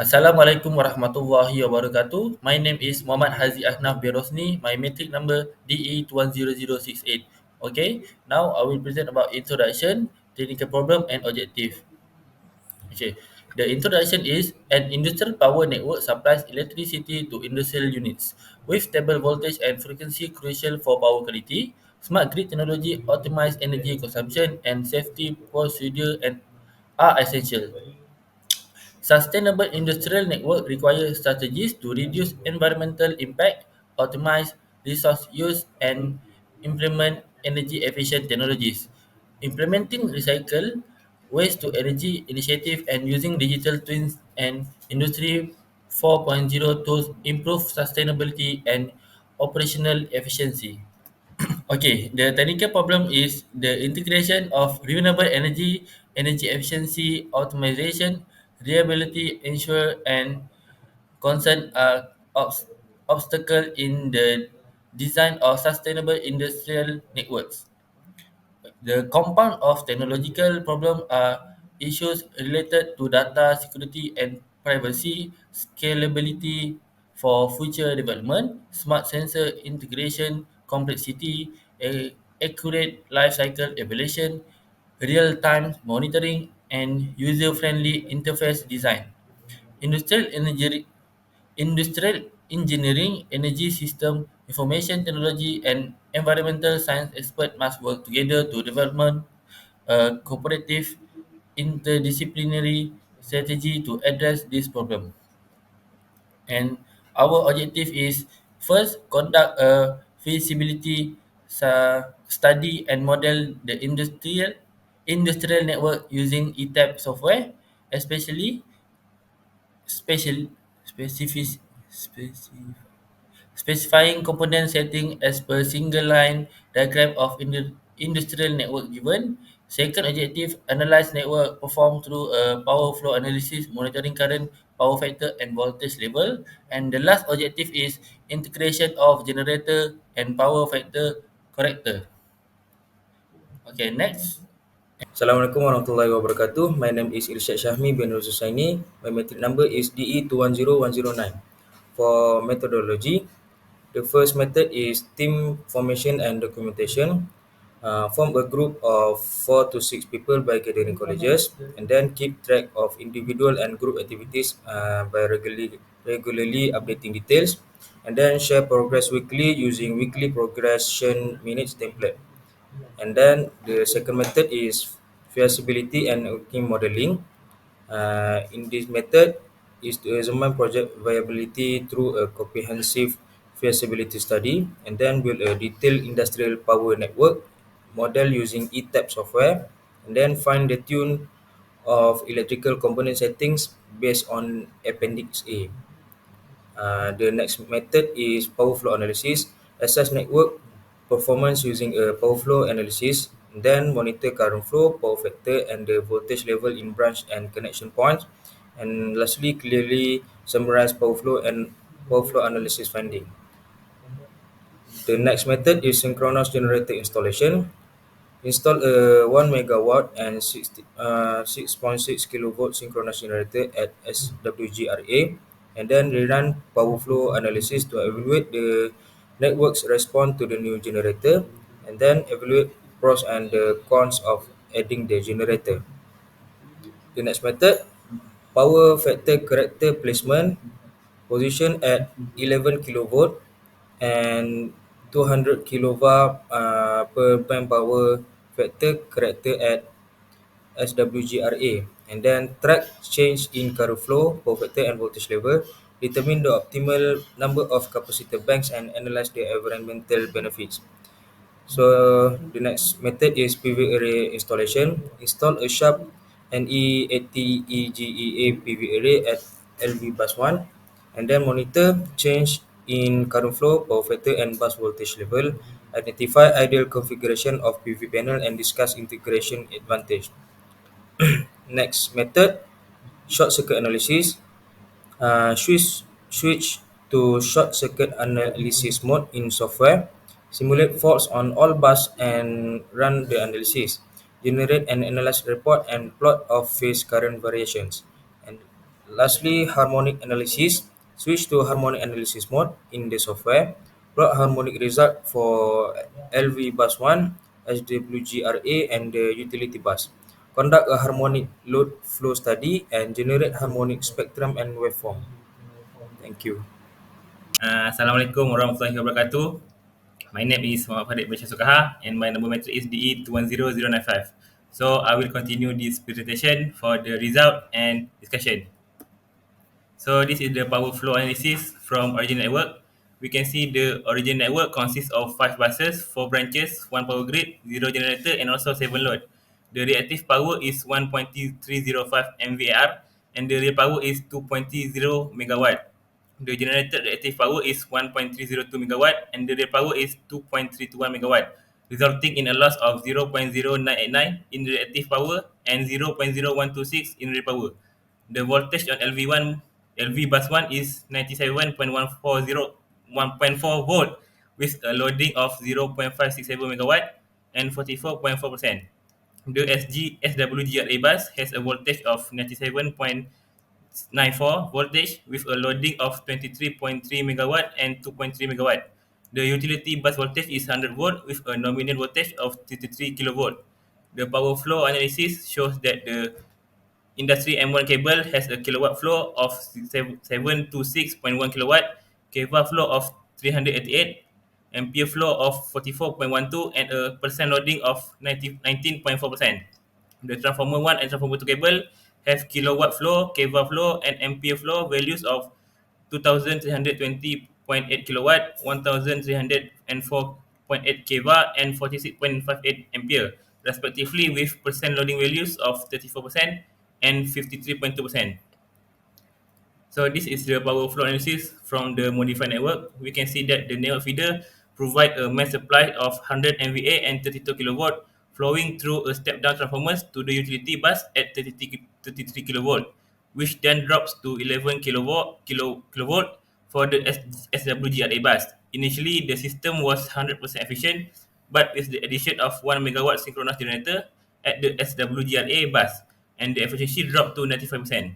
Assalamualaikum warahmatullahi wabarakatuh. My name is Muhammad Hazi Ahnaf bin Rosni. My matric number DE210068. Okay, now I will present about introduction, technical problem and objective. Okay, the introduction is an industrial power network supplies electricity to industrial units with stable voltage and frequency crucial for power quality. Smart grid technology optimize energy consumption and safety procedure and are essential. Sustainable industrial network requires strategies to reduce environmental impact, optimize resource use, and implement energy efficient technologies. Implementing recycle waste to energy initiative and using digital twins and industry 4.0 tools improve sustainability and operational efficiency. Okay, the technical problem is the integration of renewable energy, energy efficiency, optimization, reliability, ensure, and concern are obstacle in the design of sustainable industrial networks. The compound of technological problems are issues related to data security and privacy, scalability for future development, smart sensor integration, complexity, accurate life cycle evaluation, real-time monitoring, and user-friendly interface design. Industrial energy Industrial engineering, energy system, information technology, and environmental science experts must work together to develop a cooperative, interdisciplinary strategy to address this problem. And our objective is first conduct a feasibility study and model the industrial network using ETAP software, especially special specific specific specifying component setting as per single line diagram of industrial network given. Second objective, analyze network performed through a power flow analysis, monitoring current, power factor, and voltage level. And the last objective is integration of generator and power factor corrector. Okay, next. Assalamualaikum warahmatullahi wabarakatuh. My name is Irsyad Syahmi bin Rususaini. My metric number is DE210109. For methodology, the first method is team formation and documentation. Form a group of 4 to 6 people by gathering colleges and then keep track of individual and group activities by regularly updating details and then share progress weekly using weekly progression minutes template. And then the second method is feasibility and working modeling. In this method is to examine project viability through a comprehensive feasibility study and then build a detailed industrial power network model using ETAP software and then find the tune of electrical component settings based on Appendix A. The next method is power flow analysis. Assess network performance using a power flow analysis. Then monitor current flow, power factor, and the voltage level in branch and connection points. And lastly, clearly summarize power flow analysis finding. The next method is synchronous generator installation. Install a 1 megawatt and 6.6 kilovolt synchronous generator at SWGRA and then rerun power flow analysis to evaluate the network's response to the new generator and then evaluate pros and the cons of adding the generator. The next method, power factor corrector placement, position at 11 kilovolt and 200 kilowatt per prime power factor corrector at SWGRA and then track change in current flow, power factor and voltage level, determine the optimal number of capacitor banks and analyze the environmental benefits. So the next method is PV array installation. Install a sharp NE80EGEA PV array at LV bus 1 and then monitor change in current flow, power factor and bus voltage level. Identify ideal configuration of PV panel and discuss integration advantage. Next method, short circuit analysis. Switch to short circuit analysis mode in software. Simulate faults on all bus and run the analysis. Generate and analyze report and plot of phase current variations. And Lastly, harmonic analysis. Switch to harmonic analysis mode in the software. Plot harmonic result for LV bus 1, SWGRA, and the utility bus. Conduct a harmonic load flow study and generate harmonic spectrum and waveform. Thank you. Assalamualaikum warahmatullahi wabarakatuh. My name is Muhammad Farid Bashir Sukaha and my number matric is DE210095. So I will continue this presentation for the result and discussion. So this is the power flow analysis from origin network. We can see the origin network consists of 5 buses, 4 branches, 1 power grid, 0 generator and also 7 load. The reactive power is 1.305 MVAR and the real power is 2.0 megawatt. The generated reactive power is 1.302 megawatt and the real power is 2.321 megawatt, resulting in a loss of 0.0989 in reactive power and 0.0126 in real power. The voltage on LV bus 1 is 97.140 volt with a loading of 0.567 megawatt and 44.4%. The SWGRA bus has a voltage of 97.94 voltage with a loading of 23.3 megawatt and 2.3 megawatt. The utility bus voltage is 100 volt with a nominal voltage of 33 kilovolt. The power flow analysis shows that the industry M1 cable has a kilowatt flow of 726.1 kilowatt, kVAR flow of 388, ampere flow of 44.12, and a percent loading of 19.4%. The transformer 1 and transformer 2 cable have kilowatt flow, kVAR flow, and ampere flow values of 2320.8 kilowatt, 1304.8 kVAR, and 46.58 ampere, respectively, with percent loading values of 34% and 53.2%. So this is the power flow analysis from the modified network. We can see that the network feeder provide a max supply of 100 MVA and 32 kilovolt flowing through a step-down transformers to the utility bus at 33 kilovolt, which then drops to 11 kilovolt for the SWGRA bus. Initially, the system was 100% efficient, but with the addition of 1 megawatt synchronous generator at the SWGRA bus, and the efficiency dropped to 95%.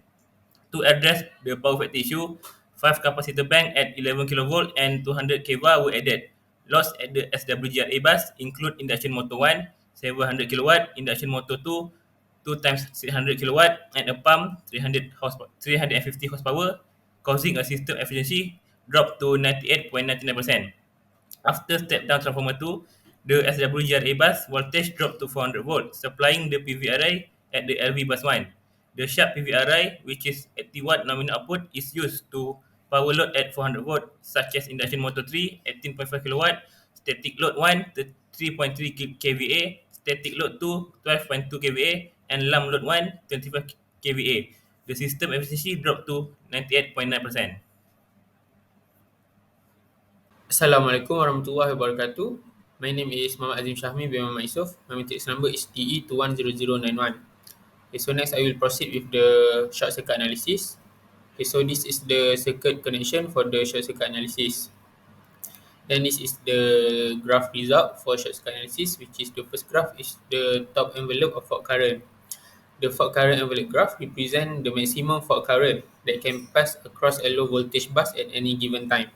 To address the power factor issue, 5 capacitor bank at 11 kilovolt and 200 kVAR were added. Loss at the SWGRA bus include induction motor 1, 700 kilowatt, induction motor 2, 2 times 600 kilowatt, and a pump 350 horsepower, causing a system efficiency drop to 98.99%. After step-down transformer 2, the SWGRA bus voltage dropped to 400 volt, supplying the PV array at the LV bus 1. The sharp PV array, which is 80 watt nominal output, is used to power load at 400 volt, such as induction motor 3, 18.5 kilowatt, static load 1, 3.3 kVA, static load 2, 12.2 kVA, and lump load 1, 25 kVA. The system efficiency dropped to 98.9%. Assalamualaikum warahmatullahi wabarakatuh. My name is Muhammad Azim Shahmi bin Muhammad Yusof. My matrix number is DE210091. Okay, so next I will proceed with the short circuit analysis. Okay, so this is the circuit connection for the short circuit analysis. Then this is the graph result for short circuit analysis, which is the first graph is the top envelope of fault current. The fault current envelope graph represent the maximum fault current that can pass across a low voltage bus at any given time.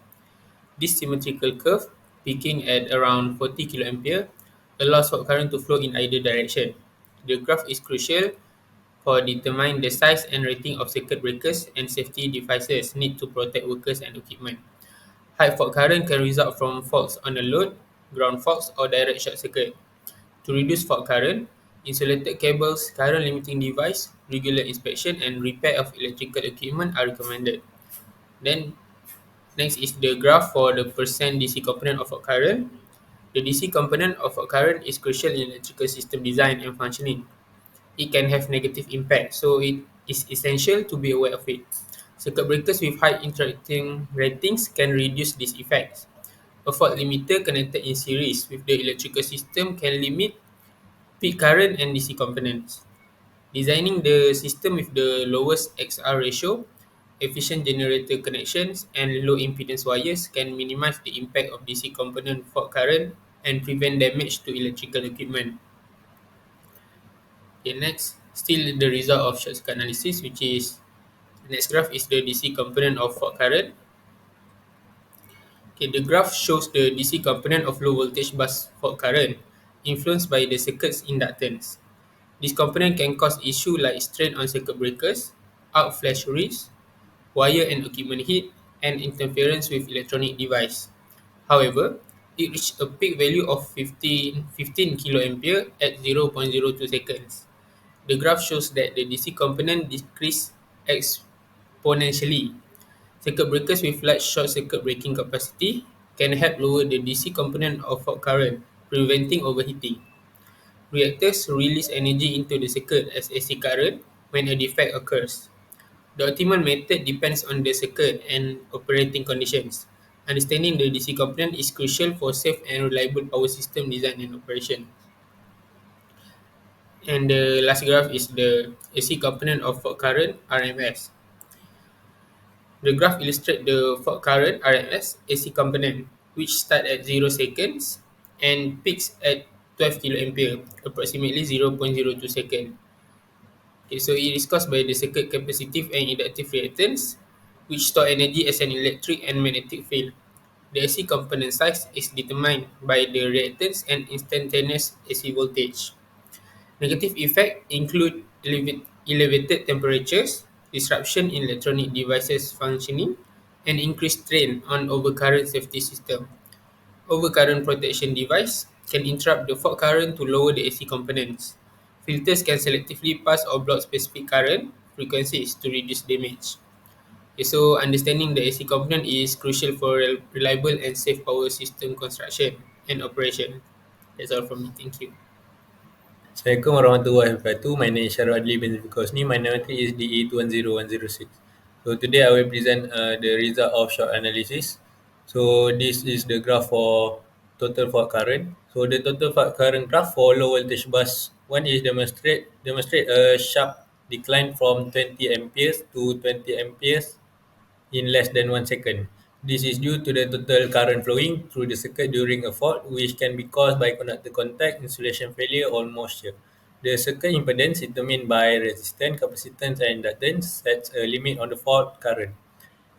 This symmetrical curve, peaking at around 40 kA, allows for current to flow in either direction. The graph is crucial for determining the size and rating of circuit breakers and safety devices need to protect workers and equipment. High fault current can result from faults on the load, ground faults, or direct short circuit. To reduce fault current, insulated cables, current limiting device, regular inspection, and repair of electrical equipment are recommended. Then next is the graph for the percent DC component of fault current. The DC component of fault current is crucial in electrical system design and functioning. It can have negative impact, so it is essential to be aware of it. Circuit breakers with high interacting ratings can reduce these effects. A fault limiter connected in series with the electrical system can limit peak current and DC components. Designing the system with the lowest XR ratio, efficient generator connections, and low impedance wires can minimize the impact of DC component fault current and prevent damage to electrical equipment. Okay, next, still the result of short circuit analysis, which is Next graph is the DC component of fault current. Okay, the graph shows the DC component of low voltage bus fault current influenced by the circuit's inductance. This component can cause issues like strain on circuit breakers, arc flash risk, wire and equipment heat, and interference with electronic device. However, it reached a peak value of 15 kiloampere at 0.02 seconds. The graph shows that the DC component decreased exponentially. Circuit breakers with large short circuit breaking capacity can help lower the DC component of fault current, preventing overheating. Reactors release energy into the circuit as AC current when a defect occurs. The optimal method depends on the circuit and operating conditions. Understanding the DC component is crucial for safe and reliable power system design and operation. And the last graph is the AC component of fault current RMS. The graph illustrates the fault current RMS AC component, which start at 0 seconds and peaks at 12 kiloampere, approximately 0.02 second. Okay, so it is caused by the circuit capacitive and inductive reactance, which store energy as an electric and magnetic field. The AC component size is determined by the reactance and instantaneous AC voltage. Negative effects include elevated temperatures, disruption in electronic devices functioning, and increased strain on overcurrent safety system. Overcurrent protection device can interrupt the fault current to lower the AC components. Filters can selectively pass or block specific current frequencies to reduce damage. Okay, so understanding the AC component is crucial for reliable and safe power system construction and operation. That's all from me. Thank you. Assalamualaikum warahmatullahi wabarakatuh. My name is Syarul Adli bin Zulfikosni. My number is DE210106. So today I will present the result of short analysis. So this is the graph for total fault current. So the total fault current graph for low voltage bus one is demonstrate a sharp decline from 20 amperes to 20 amperes in less than 1 second. This is due to the total current flowing through the circuit during a fault, which can be caused by conductor contact, insulation failure, or moisture. The circuit impedance determined by resistance, capacitance, and inductance sets a limit on the fault current.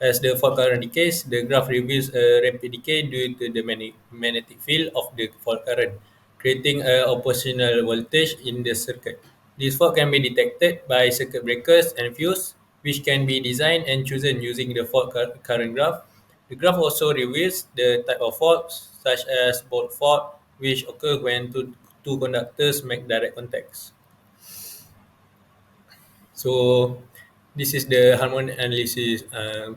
As the fault current decays, the graph reveals a rapid decay due to the magnetic field of the fault current, creating a oppositional voltage in the circuit. This fault can be detected by circuit breakers and fuse, which can be designed and chosen using the fault current graph. The graph also reveals the type of faults, such as bolt fault, which occur when two conductors make direct contacts. So this is the harmonic analysis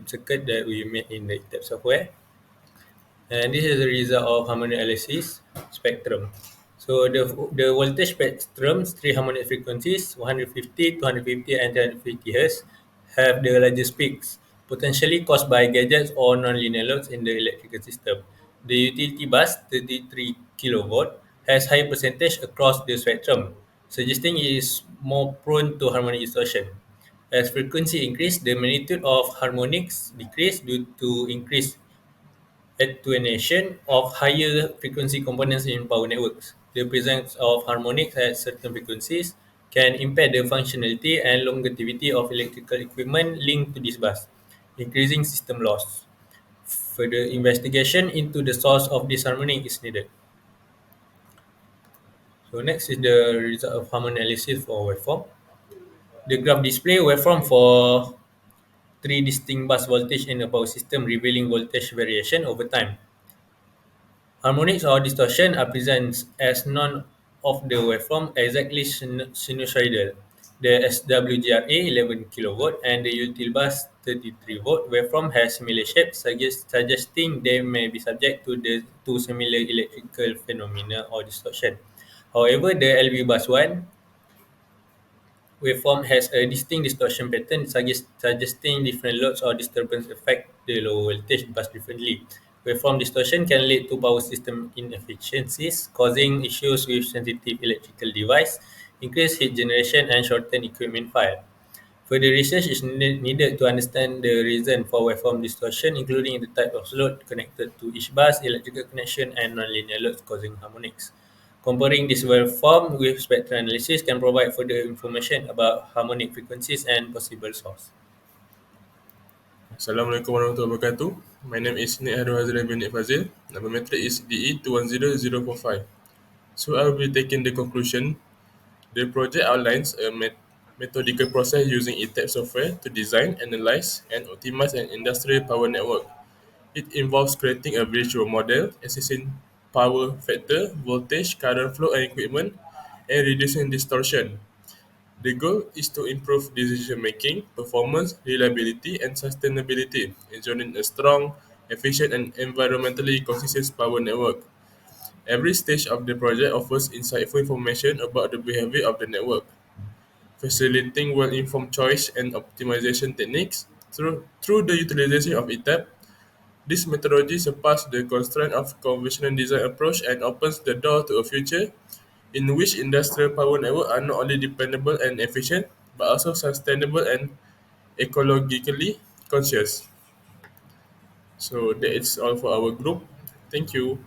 circuit that we made in the ETAP software. And this is the result of harmonic analysis spectrum. So the voltage spectrums, three harmonic frequencies, 150, 250, and 350 Hz, have the largest peaks, potentially caused by gadgets or nonlinear loads in the electrical system. The utility bus, 33 kilovolt, has high percentage across the spectrum, suggesting it is more prone to harmonic distortion. As frequency increase, the magnitude of harmonics decrease due to increased attenuation of higher frequency components in power networks. The presence of harmonics at certain frequencies can impair the functionality and longevity of electrical equipment linked to this bus, increasing system loss. Further investigation into the source of this harmonic is needed. So next is the result of harmonic analysis for waveform. The graph display waveform for three distinct bus voltage in a power system, revealing voltage variation over time. Harmonics or distortion are present as none of the waveform exactly sinusoidal. The SWGRA 11 kV and the util bus 33 volt waveform has similar shapes, suggesting they may be subject to the two similar electrical phenomena or distortion. However, the LV bus 1 waveform has a distinct distortion pattern, suggesting different loads or disturbance affect the low voltage bus differently. Waveform distortion can lead to power system inefficiencies, causing issues with sensitive electrical device, increased heat generation, and shortened equipment file. Further research is needed to understand the reason for waveform distortion, including the type of load connected to each bus, electrical connection, and nonlinear loads causing harmonics. Comparing this waveform with spectral analysis can provide further information about harmonic frequencies and possible source. Assalamualaikum warahmatullahi wabarakatuh. My name is Nik Harul Hazri bin Nik Fazil. Number matric is DE210045. So I will be taking the conclusion. The project outlines a methodical process using ETAP software to design, analyze, and optimize an industrial power network. It involves creating a virtual model, assessing power factor, voltage, current flow, and equipment, and reducing distortion. The goal is to improve decision making, performance, reliability, and sustainability, ensuring a strong, efficient, and environmentally consistent power network. Every stage of the project offers insightful information about the behavior of the network, facilitating well informed choice and optimization techniques. Through the utilization of ETAP, this methodology surpasses the constraint of conventional design approach and opens the door to a future in which industrial power networks are not only dependable and efficient, but also sustainable and ecologically conscious. So that is all for our group. Thank you.